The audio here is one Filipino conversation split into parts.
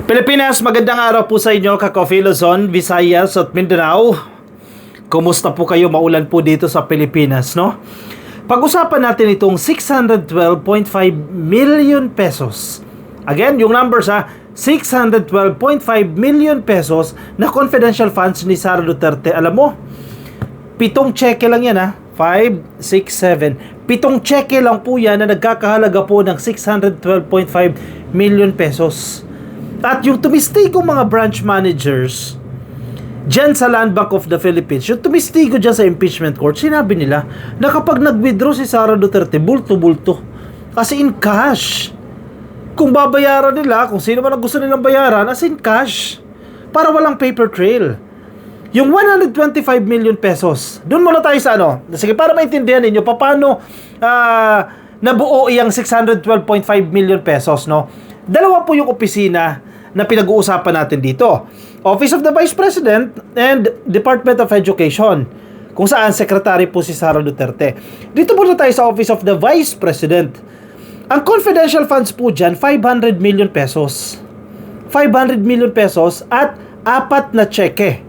Pilipinas, magandang araw po sa inyo, ka-Coffee Luzon, Visayas at Mindanao. Kumusta po kayo? Maulan po dito sa Pilipinas, no? Pag-usapan natin itong 612.5 million pesos. Again, yung numbers 612.5 million pesos na confidential funds ni Sara Duterte. Alam mo, 7 cheque lang yan 5, 6, 7. 7 cheque lang po yan na nagkakahalaga po ng 612.5 million pesos. At yung tumistigo mga branch managers dyan sa Land Bank of the Philippines, yung tumistigo dyan sa impeachment court, sinabi nila na kapag nag-withdraw si Sara Duterte, bulto-bulto. Kasi in cash. Kung babayaran nila, kung sino man ang gusto nilang bayaran, as in cash. Para walang paper trail. Yung 125 million pesos, doon muna tayo sa sige, para maintindihan ninyo, paano nabuo yung 612.5 million pesos, no? Dalawa po yung opisina na pinag-uusapan natin dito. Office of the Vice President and Department of Education, kung saan secretary po si Sara Duterte. Dito muna tayo sa Office of the Vice President. Ang confidential funds po dyan, 500 million pesos. 500 million pesos at 4 na cheque.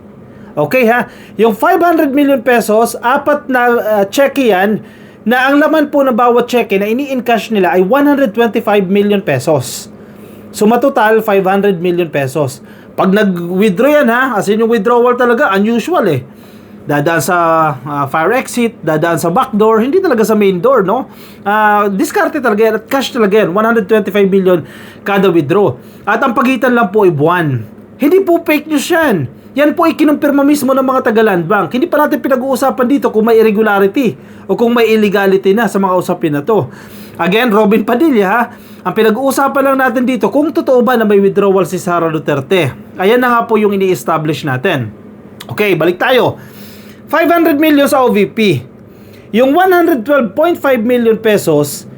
Okay Yung 500 million pesos, 4 na cheque yan, na ang laman po ng bawat cheque na ini-encash nila ay 125 million pesos. So matotal 500 million pesos. Pag nag-withdraw yan as in yung withdrawal talaga unusual Dadaan sa fire exit, dadaan sa back door, hindi talaga sa main door, no? Diskarte talaga yan at cash talaga yan, 125 million kada withdraw. At ang pagitan lang po ay buwan. Hindi po fake news yan. Yan po ay kinumpirma mismo ng mga taga-Land Bank. Hindi pa natin pinag-uusapan dito kung may irregularity o kung may illegality na sa mga usapin na to. Again, Robin Padilla ang pinag-uusapan lang natin dito kung totoo ba na may withdrawal si Sara Duterte. Ayan na nga po yung ini-establish natin. Okay, balik tayo. 500 million sa OVP. Yung 112.5 million pesos,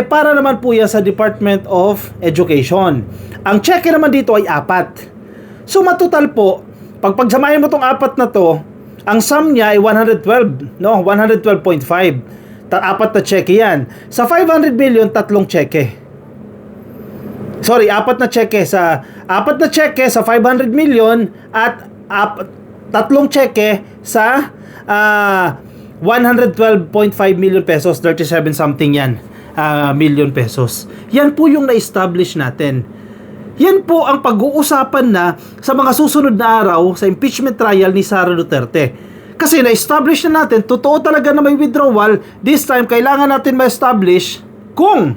para naman po yan sa Department of Education. Ang cheque naman dito ay 4. So, matotal po, pag pagsamahin mo tong 4 na to, ang sum niya ay 112, no? 112.5. 4 na cheque yan. Sa 500 million, 3 cheque. Sorry, 4 na cheque sa 500 million at 3 cheque sa 112.5 million pesos, 37 something yan million pesos. Yan po yung na-establish natin. Yan po ang pag-uusapan na sa mga susunod na araw sa impeachment trial ni Sara Duterte. Kasi na-establish na natin, totoo talaga na may withdrawal. This time, kailangan natin ma-establish kung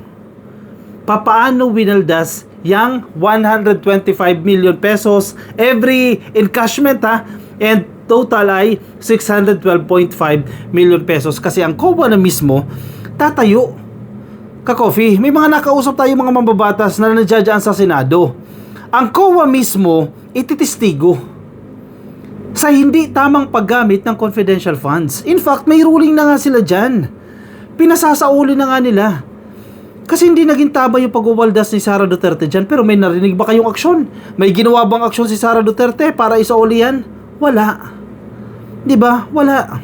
papaano winaldas yang 125 million pesos every encashment and total ay 612.5 million pesos. Kasi ang COA na mismo tatayo. Ka-Coffee, may mga nakausap tayo mga mambabatas na nandiyan sa Senado. Ang COA mismo ititistigo sa hindi tamang paggamit ng confidential funds. In fact, may ruling na nga sila dyan. Pinasasauli na nga nila. Kasi hindi naging tama yung pagwawaldas ni Sara Duterte dyan. Pero may narinig ba kayong aksyon? May ginawa bang aksyon si Sara Duterte para isauli yan? Wala. Diba? Wala.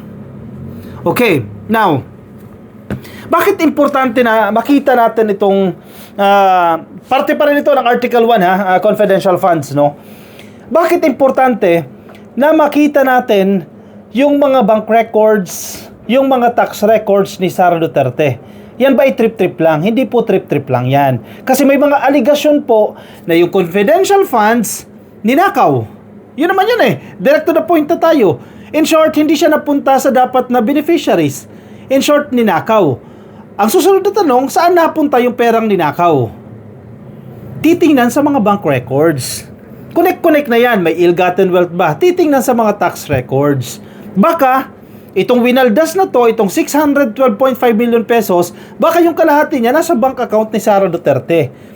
Okay, now, bakit importante na makita natin itong parte pa rin ito ng Article 1 confidential funds, no? Bakit importante na makita natin yung mga bank records, yung mga tax records ni Sara Duterte? Yan ba ay trip-trip lang? Hindi po trip-trip lang yan. Kasi may mga allegation po na yung confidential funds ninakaw. Yun naman yun Direct to the point na tayo. In short, hindi siya napunta sa dapat na beneficiaries. In short, ninakaw. Ang susunod na tanong, saan napunta yung perang ninakaw? Titingnan sa mga bank records. Connect na yan. May ill-gotten wealth ba? Titingnan sa mga tax records. Baka, itong winaldas na to, itong 612.5 million pesos, baka yung kalahati niya nasa bank account ni Sara Duterte.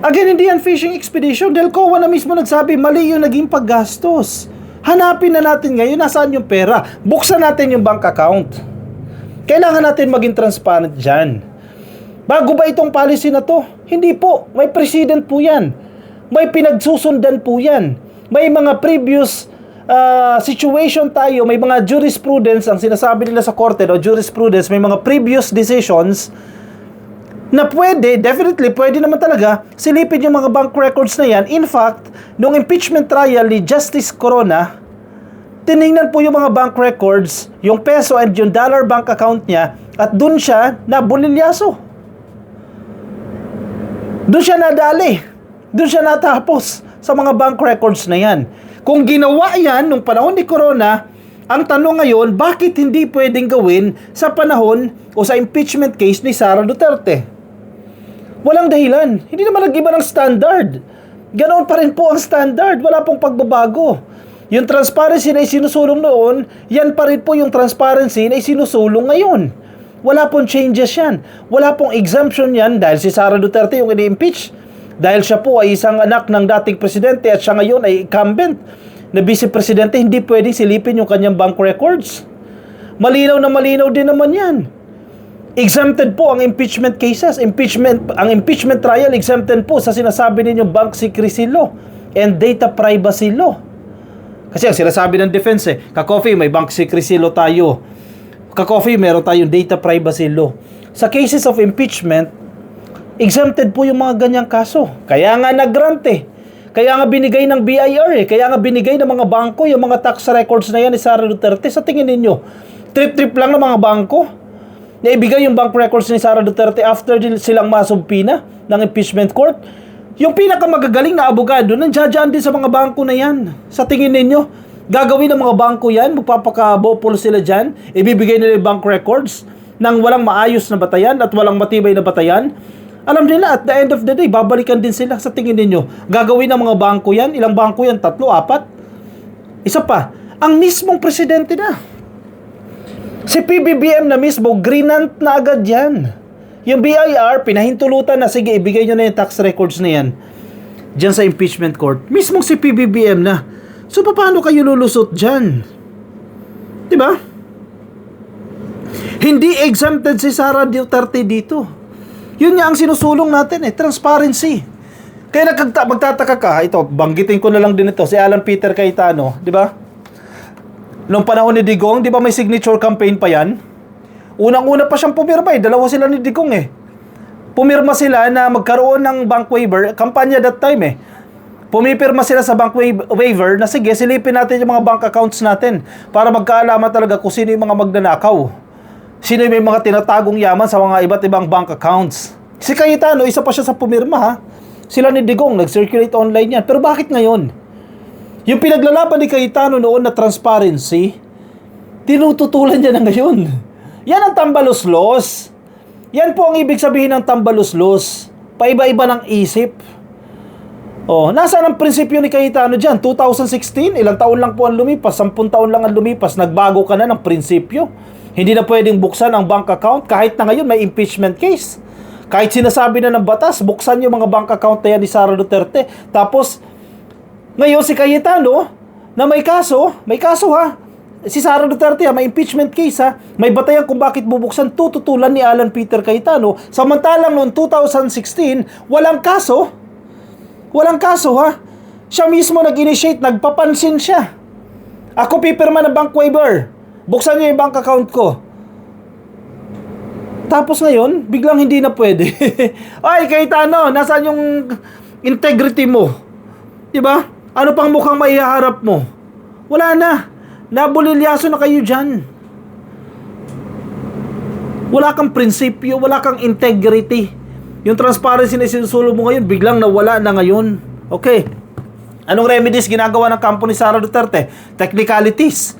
Again, hindi yan fishing expedition. Dahil COA na mismo nagsabi, mali yung naging paggastos. Hanapin na natin ngayon nasaan yung pera. Buksan natin yung bank account. Kailangan natin maging transparent dyan. Bago ba itong policy na to? Hindi po. May precedent po yan. May pinagsusundan po yan. May mga previous situation tayo, may mga jurisprudence, ang sinasabi nila sa korte, no, jurisprudence, may mga previous decisions na pwede, definitely pwede naman talaga silipin yung mga bank records na yan. In fact, nung impeachment trial ni Justice Corona, tiningnan po yung mga bank records, yung peso and yung dollar bank account niya, at dun siya nabulilyaso. Dun siya nadali. Dun siya natapos sa mga bank records na yan. Kung ginawa yan nung panahon ni Corona, ang tanong ngayon, bakit hindi pwedeng gawin sa panahon o sa impeachment case ni Sara Duterte? Walang dahilan. Hindi naman nag-iba ng standard. Ganoon pa rin po ang standard. Wala pong pagbabago. Yung transparency na isinusulong noon, yan pa rin po yung transparency na isinusulong ngayon. Wala pong changes yan. Wala pong exemption yan dahil si Sara Duterte yung ini-impeach. Dahil siya po ay isang anak ng dating presidente at siya ngayon ay incumbent na vice-presidente, hindi pwedeng silipin yung kanyang bank records. Malinaw na malinaw din naman yan. Exempted po ang impeachment cases. Ang impeachment trial, exempted po sa sinasabi ninyo bank secrecy law and data privacy law. Kasi ang sinasabi ng defense Ka-Coffee, may bank secrecy law tayo. Ka-Coffee, meron tayong data privacy law. Sa cases of impeachment, exempted po yung mga ganyang kaso. Kaya nga nag-grant Kaya nga binigay ng BIR Kaya nga binigay ng mga bangko yung mga tax records na yan ni Sara Duterte. Sa tingin ninyo, trip-trip lang ng mga bangko na ibigay yung bank records ni Sara Duterte after silang masumpina ng impeachment court? Yung pinakamagagaling na abogado, nandiyan din sa mga bangko na yan. Sa tingin ninyo, gagawin ng mga bangko yan, magpapakabopol sila dyan, ibibigay nila yung bank records ng walang maayos na batayan at walang matibay na batayan? Alam nila, at the end of the day, babalikan din sila. Sa tingin ninyo, gagawin ng mga bangko yan? Ilang bangko yan? 3, 4? Isa pa, ang mismong presidente na. Si PBBM na mismo, grinant na agad yan. Yung BIR, pinahintulutan na, sige, ibigay nyo na yung tax records na yan dyan sa impeachment court. Mismong si PBBM na. So, paano kayo lulusot dyan? Diba? Hindi exempted si Sara Duterte dito. Yun nga ang sinusulong natin transparency. Kaya magtataka ka, ito, banggitin ko na lang din ito, si Alan Peter Cayetano, di ba? Noong panahon ni Digong, di ba may signature campaign pa yan? Unang-una pa siyang pumirma dalawa sila ni Digong Pumirma sila na magkaroon ng bank waiver, kampanya that time Pumipirma sila sa bank waiver na sige, silipin natin yung mga bank accounts natin para magkaalaman talaga kung sino yung mga magnanakaw. Sino may mga tinatagong yaman sa mga iba't ibang bank accounts. Si Cayetano, isa pa siya sa pumirma Sila ni Digong, nag-circulate online yan. Pero bakit ngayon? Yung pinaglalaban ni Cayetano noon na transparency, tinututulan niya na ngayon. Yan ang tambaluslos. Yan po ang ibig sabihin ng tambaluslos. Paiba-iba ng isip. Nasaan ang prinsipyo ni Cayetano dyan? 2016, ilang taon lang po ang lumipas, 10 taon lang ang lumipas, nagbago ka na ng prinsipyo. Hindi na pwedeng buksan ang bank account kahit na ngayon may impeachment case. Kahit sinasabi na ng batas, buksan yung mga bank account na yan ni Sara Duterte. Tapos, ngayon si Cayetano, na may kaso si Sara Duterte may impeachment case may batayan kung bakit bubuksan, tututulan ni Alan Peter Cayetano. Samantalang noong 2016, walang kaso Siya mismo nag-initiate, nagpapansin siya. Ako pipirma ng bank waiver. Buksan niyo yung bank account ko. Tapos ngayon, biglang hindi na pwede. Ay, Cayetano, nasaan yung integrity mo? Diba? Ano pang mukhang maiharap mo? Wala na. Nabulilyaso na kayo dyan. Wala kang prinsipyo, wala kang integrity. Yung transparency na sinusulong mo ngayon, biglang nawala na ngayon. Okay. Anong remedies ginagawa ng kampo ni Sara Duterte? Technicalities.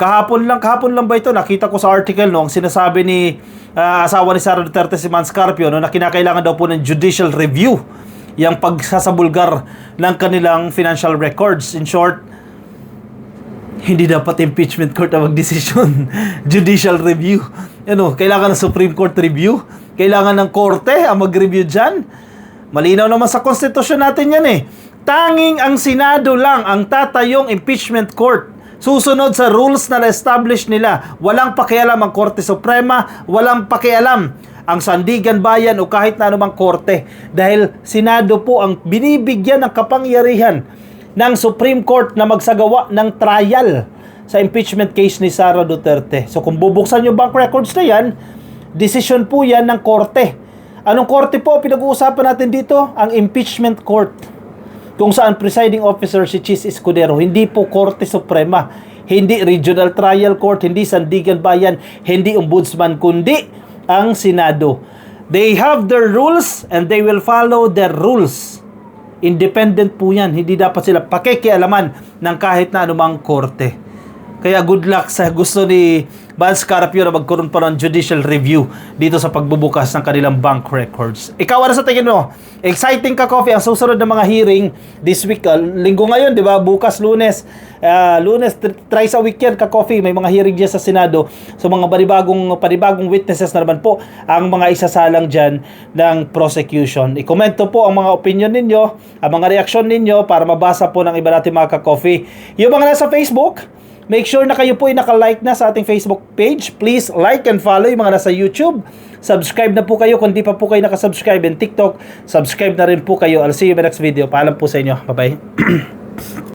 Kahapon lang ba ito? Nakita ko sa article ang sinasabi ni asawa ni Sara Duterte, si Mans Carpio, na kinakailangan daw po ng judicial review yung pagsasabulgar ng kanilang financial records. In short, hindi dapat impeachment court ang magdesisyon. Judicial review. Kailangan ng Supreme Court review. Kailangan ng korte ang mag-review dyan. Malinaw naman sa konstitusyon natin yan Tanging ang Senado lang ang tatayong impeachment court. Susunod sa rules na na-establish nila. Walang pakialam ang Korte Suprema, walang pakialam ang Sandigan Bayan o kahit na anumang korte. Dahil Senado po ang binibigyan ng kapangyarihan ng Supreme Court na magsagawa ng trial sa impeachment case ni Sara Duterte. So kung bubuksan yung bank records na yan, decision po yan ng korte. Anong korte po pinag-uusapan natin dito? Ang impeachment court. Kung saan presiding officer si Chis Escudero. Hindi po Korte Suprema. Hindi Regional Trial Court. Hindi Sandigan Bayan. Hindi Ombudsman. Kundi ang Senado. They have their rules and they will follow their rules. Independent po yan. Hindi dapat sila pakikialaman ng kahit na anumang korte. Kaya good luck sa gusto ni Vance Carpio na magkaroon pa ng judicial review dito sa pagbubukas ng kanilang bank records. Ikaw, ano sa tingin mo? Exciting ka, Coffee, ang susunod na mga hearing this week. Linggo ngayon, di ba? Bukas, Lunes. Lunes, thrice a week yan, Coffee. May mga hearing dyan sa Senado. So, mga panibagong witnesses na naman po ang mga isasalang dyan ng prosecution. I-comment po ang mga opinion ninyo, ang mga reaksyon ninyo para mabasa po ng iba natin mga Coffee. Yung mga nasa Facebook, make sure na kayo po ay naka-like na sa ating Facebook page. Please like and follow yung mga nasa YouTube. Subscribe na po kayo kung di pa po kayo nakasubscribe. And TikTok, subscribe na rin po kayo. I'll see you in the next video. Paalam po sa inyo. Bye-bye.